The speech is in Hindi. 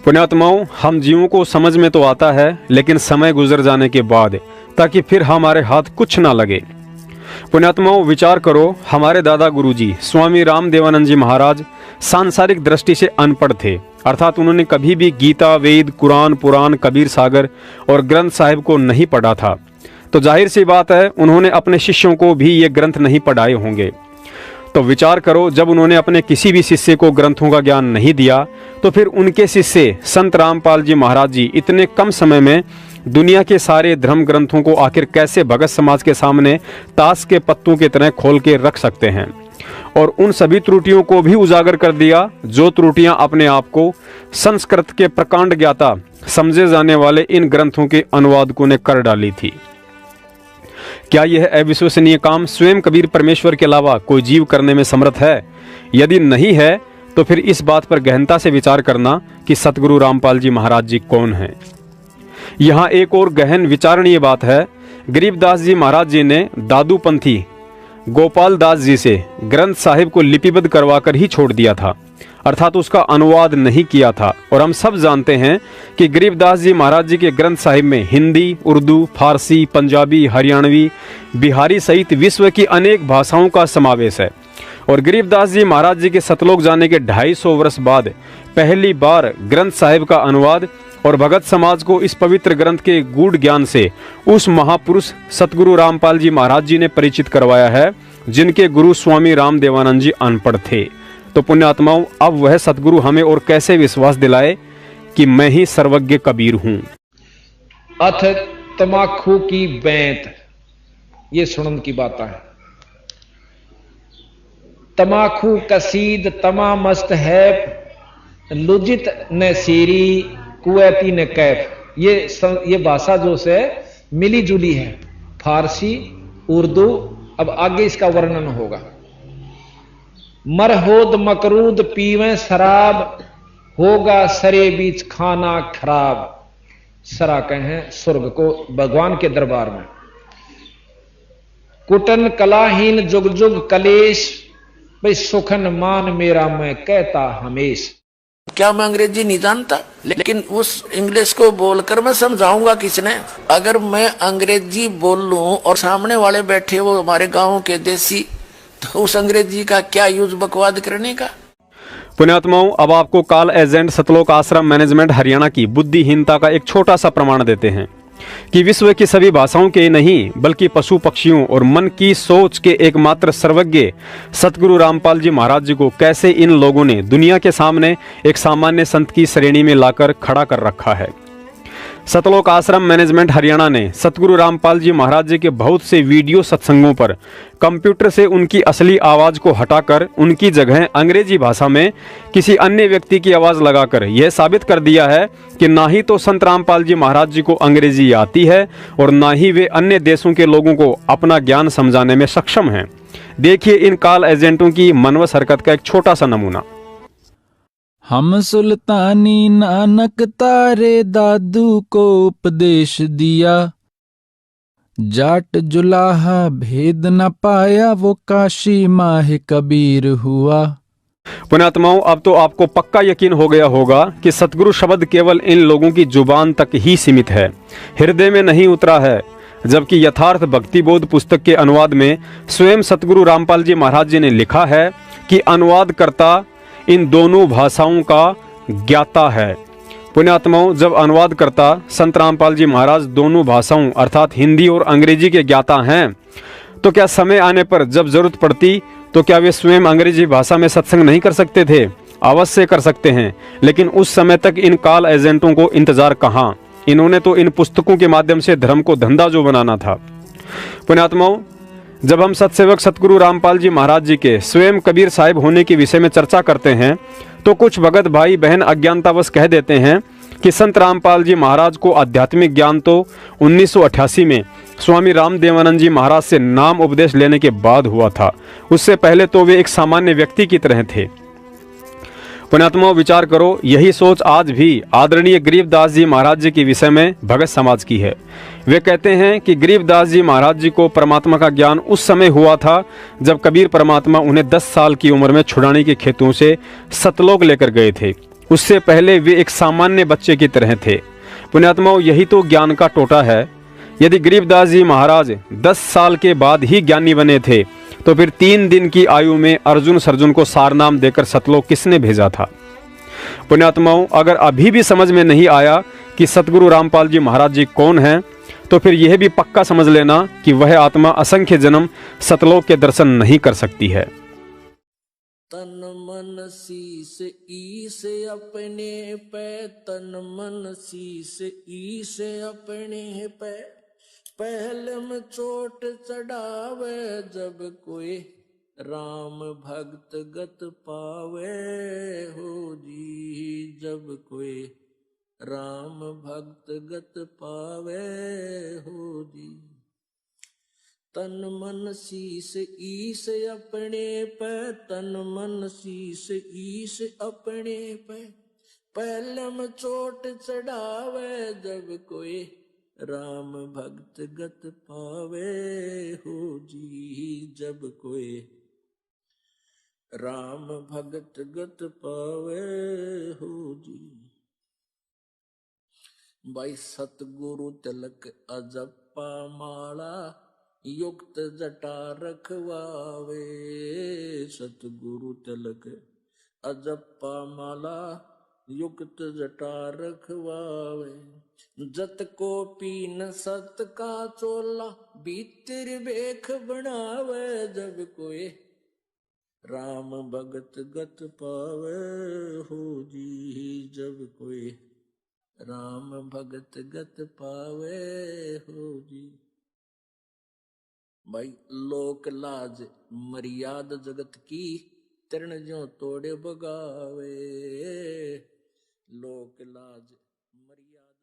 पुण्यात्माओं, हम जीवों को समझ में तो आता है, लेकिन समय गुजर जाने के बाद, ताकि फिर हमारे हाथ कुछ ना लगे। पुण्यात्माओं, विचार करो, हमारे दादा गुरुजी स्वामी रामदेवानंद जी महाराज सांसारिक दृष्टि से अनपढ़ थे, अर्थात उन्होंने कभी भी गीता, वेद, कुरान, पुराण, कबीर सागर और ग्रंथ साहिब को नहीं पढ़ा था। तो जाहिर सी बात है, उन्होंने अपने शिष्यों को भी ये ग्रंथ नहीं पढ़ाए होंगे। तो विचार करो, जब उन्होंने अपने किसी भी शिष्य को ग्रंथों का ज्ञान नहीं दिया, तो फिर उनके शिष्य संत रामपाल जी महाराज जी इतने कम समय में दुनिया के सारे धर्म ग्रंथों को आखिर कैसे भगत समाज के सामने ताश के पत्तों की तरह खोल के रख सकते हैं, और उन सभी त्रुटियों को भी उजागर कर दिया जो त्रुटियां अपने आप को संस्कृत के प्रकांड ज्ञाता समझे जाने वाले इन ग्रंथों के अनुवादकों ने कर डाली थी। क्या यह अविश्वसनीय काम स्वयं कबीर परमेश्वर के अलावा कोई जीव करने में समर्थ है? यदि नहीं है, तो फिर इस बात पर गहनता से विचार करना कि सतगुरु रामपाल जी महाराज जी कौन हैं। यहाँ एक और गहन विचारणीय बात है। गरीबदास जी महाराज जी ने दादू पंथी गोपाल दास जी से ग्रंथ साहिब को लिपिबद्ध करवाकर ही छोड़ दिया था, अर्थात उसका अनुवाद नहीं किया था। और हम सब जानते हैं कि गरीबदास जी महाराज जी के ग्रंथ साहिब में हिंदी, उर्दू, फारसी, पंजाबी, हरियाणवी, बिहारी सहित विश्व की अनेक भाषाओं का समावेश है। और गरीबदास जी महाराज जी के सतलोक जाने के 250 वर्ष बाद पहली बार ग्रंथ साहिब का अनुवाद और भगत समाज को इस पवित्र ग्रंथ के गूढ़ ज्ञान से उस महापुरुष सतगुरु रामपाल जी महाराज जी ने परिचित करवाया है, जिनके गुरु स्वामी रामदेवानंद जी अनपढ़ थे। तो पुण्यात्माओं, अब वह सतगुरु हमें और कैसे विश्वास दिलाए कि मैं ही सर्वज्ञ कबीर हूं। अथ तमाखू की बैंत, ये सुनन की बात है। तमाखू कसीद तमा मस्त है, लुजित न सीरी कुवैती ने कैफ। ये भाषा जो से मिली जुली है, फारसी, उर्दू। अब आगे इसका वर्णन होगा। मरहोद मकरूद पीवें शराब, होगा सरे बीच खाना खराब। सरा कहें स्वर्ग को, भगवान के दरबार में। कुटन कलाहीन जुग जुग कलेश, भाई सुखन मान मेरा मैं कहता हमेश। क्या मैं अंग्रेजी नहीं जानता, लेकिन उस इंग्लिश को बोलकर मैं समझाऊंगा किसने? अगर मैं अंग्रेजी बोल लूं और सामने वाले बैठे वो हमारे गांव के देसी, तो उस अंग्रेजी का क्या यूज बकवाद करने का? पुण्यात्माओं, अब आपको कॉल एजेंट सतलोक आश्रम मैनेजमेंट हरियाणा की बुद्धिहीनता का एक छोटा सा प्रमाण देते हैं कि विश्व की सभी भाषाओं के नहीं, बल्कि पशु पक्षियों और मन की सोच के एकमात्र सर्वज्ञ सतगुरु रामपाल जी महाराज जी को कैसे इन लोगों ने दुनिया के सामने एक सामान्य संत की श्रेणी में लाकर खड़ा कर रखा है। सतलोक आश्रम मैनेजमेंट हरियाणा ने सतगुरु रामपाल जी महाराज जी के बहुत से वीडियो सत्संगों पर कंप्यूटर से उनकी असली आवाज को हटाकर उनकी जगह अंग्रेजी भाषा में किसी अन्य व्यक्ति की आवाज लगाकर यह साबित कर दिया है कि ना ही तो संत रामपाल जी महाराज जी को अंग्रेजी आती है और ना ही वे अन्य देशों के लोगों को अपना ज्ञान समझाने में सक्षम हैं। देखिए इन कॉल एजेंटों की मनवस हरकत का एक छोटा सा नमूना। हम सुल्तानी नानक तारे दादू को उपदेश दिया, जाट जुलाहा भेद न पाया वो काशी माह कबीर हुआ। पुण्यात्माओं, अब तो आपको पक्का यकीन हो गया होगा कि सतगुरु शब्द केवल इन लोगों की जुबान तक ही सीमित है, हृदय में नहीं उतरा है। जबकि यथार्थ भक्ति बोध पुस्तक के अनुवाद में स्वयं सतगुरु रामपाल जी महाराज जी ने लिखा है कि अनुवादकर्ता इन दोनों भाषाओं का ज्ञाता है। पुण्यात्माओं, जब अनुवादकर्ता संत रामपाल जी महाराज दोनों भाषाओं अर्थात हिंदी और अंग्रेजी के ज्ञाता हैं, तो क्या समय आने पर जब जरूरत पड़ती तो क्या वे स्वयं अंग्रेजी भाषा में सत्संग नहीं कर सकते थे? अवश्य कर सकते हैं, लेकिन उस समय तक इन कॉल एजेंटों को इंतजार कहाँ। इन्होंने तो इन पुस्तकों के माध्यम से धर्म को धंधा जो बनाना था। पुण्यात्माओं, जब हम सतसेवक सतगुरु रामपाल जी महाराज जी के स्वयं कबीर साहिब होने के विषय में चर्चा करते हैं, तो कुछ भगत भाई बहन अज्ञानतावश कह देते हैं कि संत रामपाल जी महाराज को आध्यात्मिक ज्ञान तो 1988 में स्वामी रामदेवानंद जी महाराज से नाम उपदेश लेने के बाद हुआ था। उससे पहले तो वे एक सामान्य व्यक्ति की तरह थे। पुण्यात्माओं, विचार करो, यही सोच आज भी आदरणीय गरीबदास जी महाराज जी के विषय में भगत समाज की है। वे कहते हैं कि गरीबदास जी महाराज जी को परमात्मा का ज्ञान उस समय हुआ था जब कबीर परमात्मा उन्हें 10 साल की उम्र में छुड़ाने के खेतों से सतलोक लेकर गए थे। उससे पहले वे एक सामान्य बच्चे की तरह थे। पुण्यात्माओं, यही तो ज्ञान का टोटा है। यदि गरीबदास जी महाराज 10 साल के बाद ही ज्ञानी बने थे, तो फिर 3 दिन की आयु में अर्जुन को सारनाम देकर सतलोक किसने भेजा था? पुण्यात्माओं, अगर अभी भी समझ में नहीं आया कि सतगुरु रामपाल जी महाराज जी कौन हैं, तो फिर यह भी पक्का समझ लेना कि वह आत्मा असंख्य जन्म सतलोक के दर्शन नहीं कर सकती है। तन मन शीस ईस अपने पे, तन मन शीस ईस अपने पे, पहले में चोट चढ़ावे जब कोई राम भक्त गत पावे हो जी, जब कोई राम भक्त गत पावे हो जी। तन मन शीस ईस अपने पे, तन मन शीस ईस अपने पे, पहले में चोट चढ़ावे जब कोई राम भक्त गत पावे हो जी, जब कोई राम भगत गत पावे हो जी। भाई सतगुरु तिलक अजप्पा माला, युक्त जटा रखवावे, सतगुरु तिलक अजप्पा माला, युक्त जटा रखवावे। जत को पीन सत का चोला, भीतर बेख बनावे जब कोई राम भगत गत पावे हो जी, जब कोई राम भगत गत पावे हो जी। भाई लोक लाज मर्याद जगत की, तृण ज्यों तोड़े बगावे, लोक लाज मर्याद।